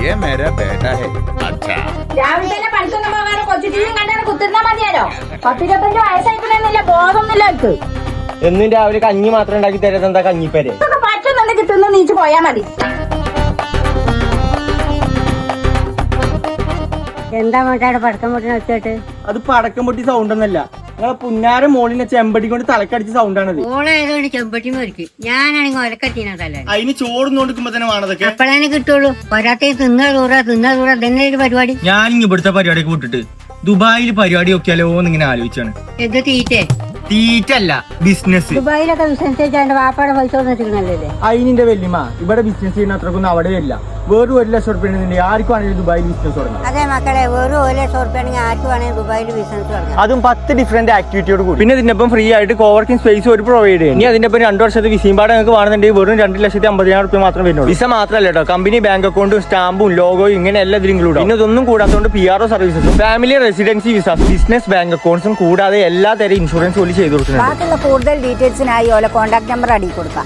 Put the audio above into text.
ये मेरा बेटा है। अच्छा രാവിലെ തന്നെ പഠിക്കുന്ന പോകാതെ കൊച്ചു ടിവിയും കണ്ടാണ് കുത്തിരുന്നാ മതിയാലോ. 10-25 വയസ്സായിക്കൊണ്ടൊന്നുമില്ല, ബോധമൊന്നുമില്ല അവർക്ക്. എന്നും രാവിലെ കഞ്ഞി മാത്രം ഉണ്ടാക്കി തരുന്നത് എന്താ കഞ്ഞിപ്പേര്? ഇതൊക്കെ പറ്റുന്നുണ്ടെങ്കിൽ തിന്ന് നീച്ച് പോയാ മതി. എന്താ മോട്ടാടെ പടക്കം പൊട്ടിനെ വെച്ചിട്ട്? അത് പടക്കം പൊട്ടി സൗണ്ട് ഒന്നല്ല, നിങ്ങളെ പുന്നാര മോളിനെ ചെമ്പടി കൊണ്ട് തലക്കടിച്ച സൗണ്ടാണത്. ഓളായതുകൊണ്ട് ചെമ്പട്ടി മരിക്കും, ഞാനാണെങ്കിൽ ഒലക്കട്ടീനതല്ലേ. അതിന് ചോറ് നോണ്ടിക്കുമ്പോ തന്നെ വേണതൊക്കെ അപ്പഴേ കിട്ടുള്ളൂ. പോരാത്ത തിന്നാ ദൂര തന്നെ ഒരു പരിപാടി. ഞാൻ ഇവിടുത്തെ പരിപാടിയൊക്കെ വിട്ടിട്ട് ദുബായിൽ പരിപാടി നോക്കിയാലോ എന്നിങ്ങനെ ആലോചിച്ചാണ്. എന്ത് തീറ്റേ? തീറ്റല്ല, ബിസിനസ്. ദുബായിലൊക്കെ ബിസിനസ് ചെയ്താണ്ട് വാപ്പാടെ പൈസ കൊടുത്തിട്ടുണ്ടല്ലേ. അതിന്റെ വല്യമ്മ ഇവിടെ ബിസിനസ് ചെയ്യുന്ന അത്രക്കൊന്നും അവിടെ വരില്ല. വെറും 1 ലക്ഷം റുപ്യ ആർക്കും ആണെങ്കിലും ദുബായിൽ ബിസിനസ് തുടങ്ങാം. അതെ മക്കളെ, വെറും 1 ലക്ഷം റുപ്യ ആണെങ്കിൽ ആർക്കും വേണമെങ്കിൽ ദുബായിൽ ബിസിനസ് തുടങ്ങാം. അതും 10 ഡിഫറെന്റ് ആക്ടിവിറ്റിയോട് കൂടി. പിന്നെ ഇതിന്റെ ഒപ്പം ഫ്രീ ആയിട്ട് കോവർക്കിംഗ് സ്പേസ് ഒരു പ്രൊവൈഡ് ചെയ്യും. ഇനി അതിന്റെ ഒപ്പം 2 വർഷത്തെ വിസയും പാടെ നിങ്ങൾക്ക് വേണമെന്നുണ്ടെങ്കിൽ വെറും 2,50,000 റുപ്യ മാത്രം വരുന്നുള്ളൂ. വിസ മാത്രമല്ല കേട്ടോ, കമ്പനി ബാങ്ക് അക്കൗണ്ടും സ്റ്റാമ്പും ലോഗോയും ഇങ്ങനെ എല്ലാം ഇതിൽ ഇൻക്ലൂഡ്. പിന്നെ ഇതൊന്നും കൂടാത്തതുകൊണ്ട് PRO സർവീസസും family residency visa, business bank അക്കൗണ്ട്സും കൂടാതെ എല്ലാ തരം ഇൻഷുറൻസ് പോലും ചെയ്തു കൊടുക്കുന്നുണ്ട്. ബാക്കിയുള്ള കൂടുതൽ ഡീറ്റെയിൽസിനായി ഓലെ കോൺടാക്ട് നമ്പർ അടിയിൽ കൊടുക്കാം.